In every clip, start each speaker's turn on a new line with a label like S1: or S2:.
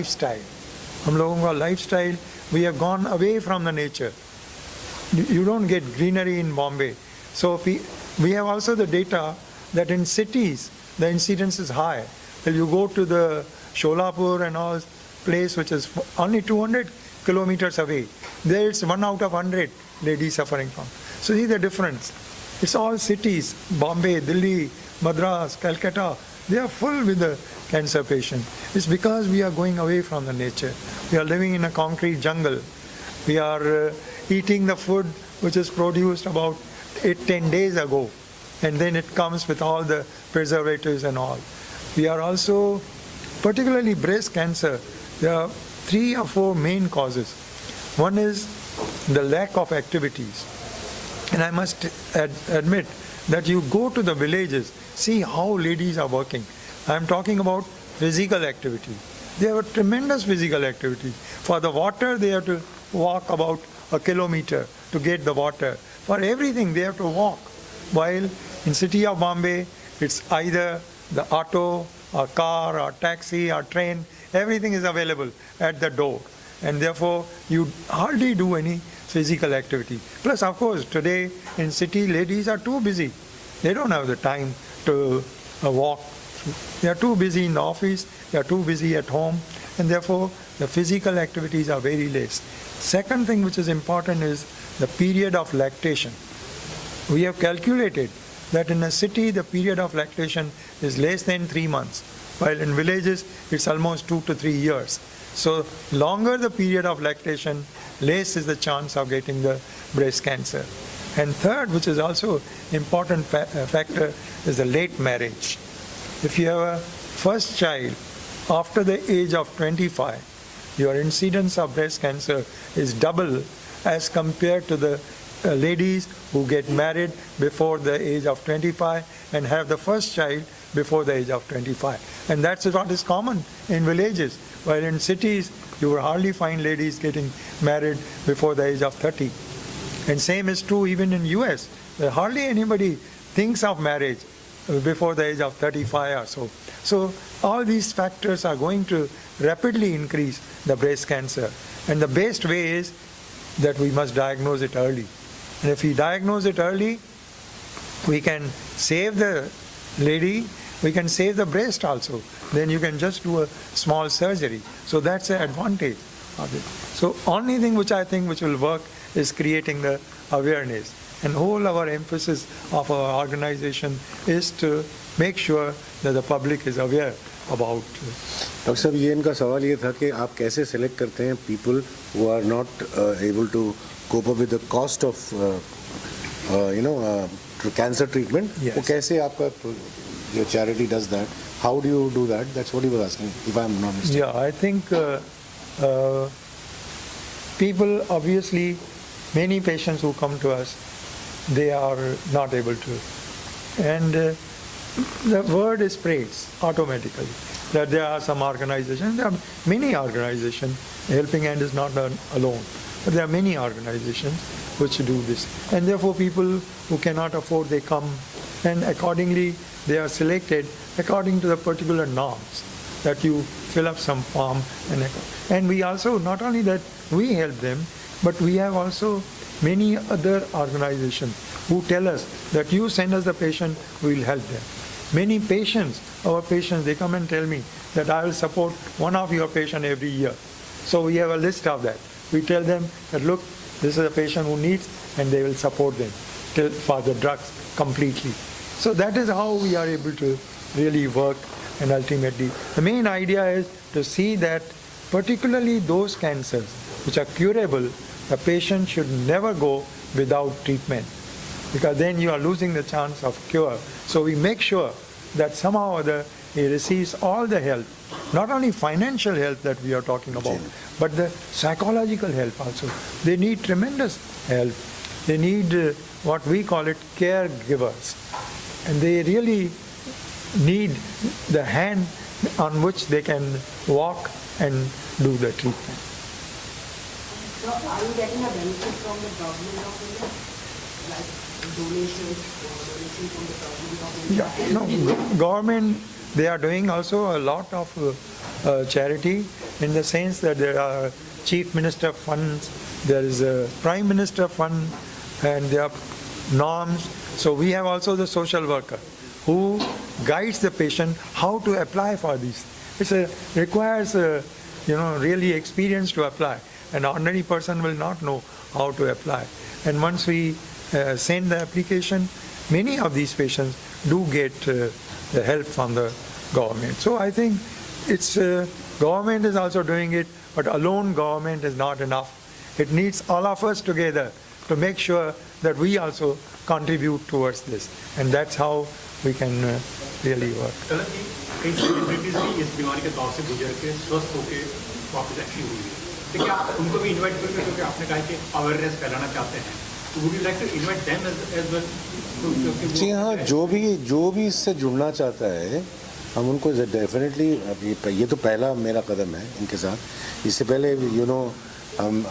S1: lifestyle. हम लोगों का lifestyle, we have gone away from the nature. You don't get greenery in Bombay. So we have also the data that in cities, the incidence is high. Well, you go to the Sholapur and all place which is only 200 kilometers away. There it's 1 out of 100 ladies suffering from. So see the difference. It's all cities, Bombay, Delhi, Madras, Calcutta, they are full with the cancer patient. It's because we are going away from the nature. We are living in a concrete jungle. We are eating the food which is produced about 8-10 days ago, and then it comes with all the preservatives and all. We are also, particularly breast cancer, there are 3 or 4 main causes. One is the lack of activities. And I must admit that you go to the villages, see how ladies are working. I am talking about physical activity. They have a tremendous physical activity. For the water, they have to walk about a kilometer to get the water. For everything, they have to walk. While in city of Bombay, it's either the auto, or car, or taxi, or train. Everything is available at the door. And therefore, you hardly do any physical activity. Plus, of course, today in city, ladies are too busy. They don't have the time to walk. They are too busy in the office, they are too busy at home, and therefore the physical activities are very less. Second thing which is important is the period of lactation. We have calculated that in a city the period of lactation is less than 3 months, while in villages it's almost 2 to 3 years. So longer the period of lactation, less is the chance of getting the breast cancer. And third, which is also important factor, is the late marriage. If you have a first child after the age of 25, your incidence of breast cancer is double as compared to the ladies who get married before the age of 25 and have the first child before the age of 25. And that's what is common in villages, while in cities you will hardly find ladies getting married before the age of 30. And same is true even in US. Hardly anybody thinks of marriage before the age of 35 or so. So all these factors are going to rapidly increase the breast cancer. And the best way is that we must diagnose it early. And if we diagnose it early, we can save the lady, we can save the breast also. Then you can just do a small surgery. So that's the advantage of it. So only thing which I think which will work is creating the awareness. And whole our emphasis of our organization is to make sure that the public is aware about.
S2: Doctor साहब, ये इनका सवाल ये था कि आप कैसे select करते हैं people who are not able to cope up with the cost of cancer treatment?
S1: Yes.
S2: वो कैसे आपका your charity does that? How do you do that? That's what he was asking, if I'm not mistaken.
S1: Yeah, I think people, obviously, many patients who come to us, they are not able to. And the word is spreads automatically that there are some organizations, there are many organizations. Helping Hand is not alone, but there are many organizations which do this. And therefore people who cannot afford, they come, and accordingly they are selected according to the particular norms that you fill up some form. And we also, not only that we help them, but we have also many other organizations who tell us that you send us the patient, we will help them. Many patients, our patients, they come and tell me that I will support one of your patient every year. So we have a list of that. We tell them that look, this is a patient who needs, and they will support them for the drugs completely. So that is how we are able to really work, and ultimately the main idea is to see that particularly those cancers which are curable, the patient should never go without treatment, because then you are losing the chance of cure. So we make sure that somehow or other he receives all the help, not only financial help that we are talking about, but the psychological help also. They need tremendous help. They need what we call it caregivers. And they really need the hand on which they can walk and do the treatment.
S3: So are you getting a benefit from the government of India? Like donations from the government of India?
S1: Yeah, no, government, they are doing also a lot of charity in the sense that there are chief minister funds, there is a prime minister fund, and there are norms. So we have also the social worker who guides the patient how to apply for these. Requires really experience to apply. An ordinary person will not know how to apply. And once we send the application, many of these patients do get the help from the government. So I think it's government is also doing it, but alone government is not enough. It needs all of us together to make sure that we also contribute towards this, and that's how we can really work.
S4: कई celebrities भी इस बीमारी के दौर से गुजर के स्वस्थ होकर वापस एक्टिव हुई है, तो क्या उनको भी इनवाइट करके, क्योंकि आपने कहा कि अवेयरनेस फैलाना चाहते हैं, तो would you like to invite them as well?
S2: जी हाँ, जो भी इससे जुड़ना चाहता है हम उनको डेफिनेटली, ये तो पहला मेरा कदम है इनके साथ। इससे पहले हम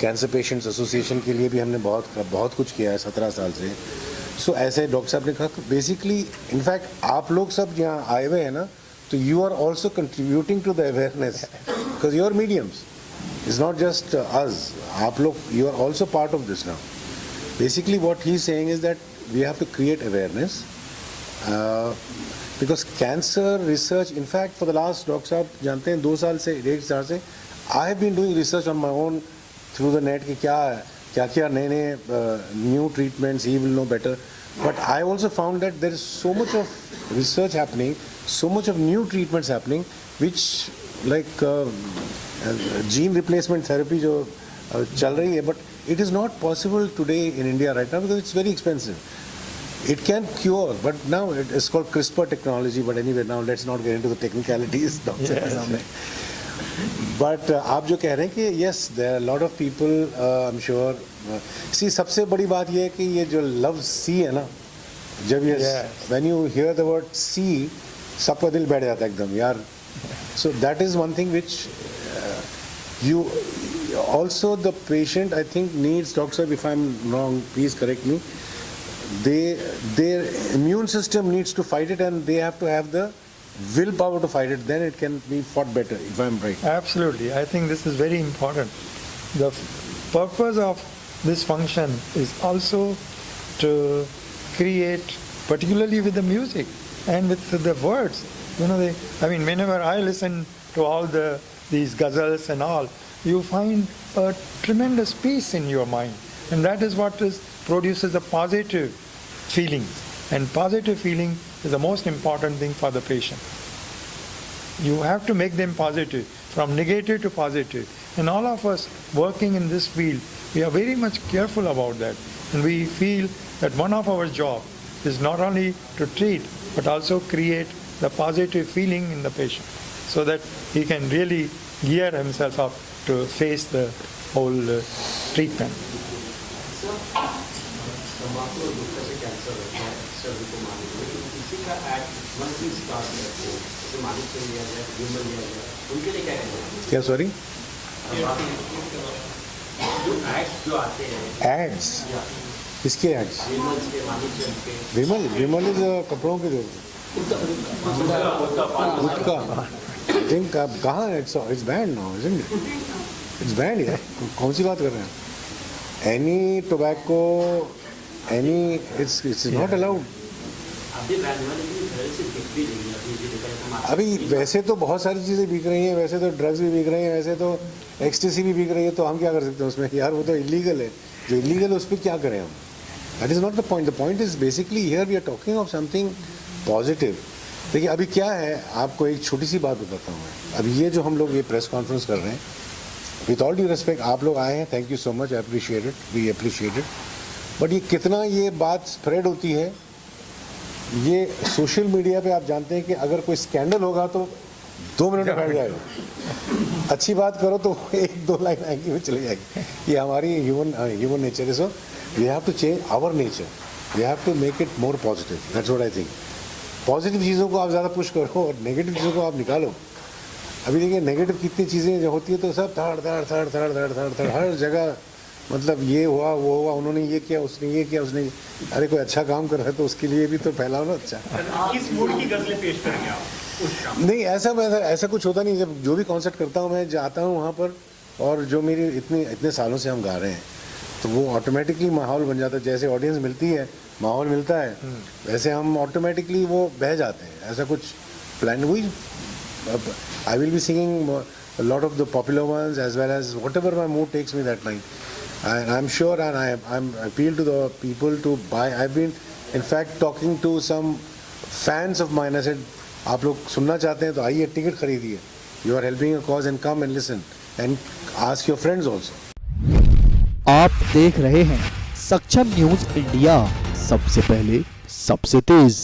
S2: कैंसर पेशेंट्स एसोसिएशन के लिए भी हमने बहुत कुछ किया है 17 साल से। सो ऐसे डॉक्टर साहब ने कहा बेसिकली, इनफैक्ट आप लोग सब यहाँ आए हुए हैं ना, तो you are also contributing to the awareness because your mediums is not just us, आप लोग you are also part of this now. Basically what he saying is that we have to create awareness because cancer research, in fact for the last, doctor साहब जानते हैं 2 साल से 1 साल से I have been doing research on my own through the net कि क्या नए new treatments, he will know better, but I also found that there is so much of research happening, so much of new treatments happening which like gene replacement therapy जो चल रही है, but it is not possible today in India right now because it's very expensive. It can cure, but now it's called CRISPR technology. But anyway, now let's not get into the technicalities. But आप जो कह रहे हैं कि yes, there are a lot of people, I'm sure. See, सबसे बड़ी बात ये है कि ये जो love C है ना, जब ये when you hear the word C, सबका दिल बैठ जाता है एकदम यार. So that is one thing which you also, the patient I think needs, doctor sir, if I'm wrong, please correct me. Their immune system needs to fight it, and they have to have the willpower to fight it. Then it can be fought better, if I'm right.
S1: Absolutely. I think this is very important. The purpose of this function is also to create, particularly with the music and with the words. Whenever I listen to all these ghazals and all, you find a tremendous peace in your mind. And that is what produces a positive feeling. And positive feeling is the most important thing for the patient. You have to make them positive, from negative to positive. And all of us working in this field, we are very much careful about that. And we feel that one of our job is not only to treat, but also create the positive feeling in the patient, so that he can really gear himself up to face the whole treatment.
S4: तंबाकू और गुटखा से cancer होता है, सभी को मालूम है, लेकिन इसी का एक्ट वंस ही स्टार्ट करते हैं, जैसे मालिश कर लिया जाए, विमल लिया जाए, उनके लिए क्या कहना है?
S2: क्या सॉरी?
S4: जो एड्स जो आते हैं,
S2: एड्स किसके एड्स?
S4: विमल के, मालिश के,
S2: विमल इज कपड़ों के जो गुटखा, आई थिंक आप कहाँ, it's band now, isn't it? It's band यार, कौन सी बात कर रहे हैं? Any tobacco, it's not allowed. अभी वैसे तो बहुत सारी चीज़ें बिक रही हैं, वैसे तो ड्रग्स भी बिक रही हैं, वैसे तो एक्सटेसी भी बिक रही है, तो हम क्या कर सकते हैं उसमें यार? वो तो इलीगल है. जो इलीगल है उस पर क्या करें हम? That is not the point. The point is basically here we are talking of something positive. देखिए अभी क्या है, आपको एक छोटी सी बात बताता हूँ मैं. अभी ये जो हम लोग ये प्रेस कॉन्फ्रेंस कर रहे हैं, विथ ऑल ड्यू रिस्पेक्ट, आप लोग आए हैं, thank you so much, I appreciate it, we appreciate it. But ये कितना ये बात स्प्रेड होती है, ये सोशल मीडिया पे आप जानते हैं कि अगर कोई स्कैंडल होगा तो 2 मिनट में फैल जाएगा. अच्छी बात करो तो 1-2 लाइन आएंगी, वो चली जाएगी. ये हमारी ह्यूमन नेचर है. So we have to change our nature, we have to make it more positive. That's what I think. Positive चीज़ों को आप ज़्यादा पुश करो और नेगेटिव चीज़ों को आप निकालो. अभी देखिए नेगेटिव कितनी चीज़ें जो होती है तो सब थर्ड हर जगह, मतलब ये हुआ वो हुआ, उन्होंने ये किया, उसने ये किया, उसने, अरे कोई अच्छा काम कर रहा है तो उसके लिए भी तो फैलाओ ना. अच्छा,
S4: किस मूड की गज़लें पेश करेंगे आप? उस शाम?
S2: नहीं, ऐसा कुछ होता नहीं। जब जो भी कॉन्सर्ट करता हूँ मैं जाता हूँ वहाँ पर, और जो मेरी इतने सालों से हम गा रहे हैं तो वो ऑटोमेटिकली माहौल बन जाता है। जैसे ऑडियंस मिलती है, माहौल मिलता है, वैसे हम ऑटोमेटिकली वो बह जाते हैं। ऐसा कुछ प्लान हुई। I will be singing lot of the popular ones as well as whatever my mood takes me that night, and I'm sure, and I'm appeal to the people to buy. I've been in fact talking to some fans of mine. I said, आप लोग सुनना चाहते हैं तो आइए, ticket खरीदिए. You are helping a cause and come and listen and ask your friends also.
S5: आप देख रहे हैं सक्षम न्यूज इंडिया, सबसे पहले सबसे तेज।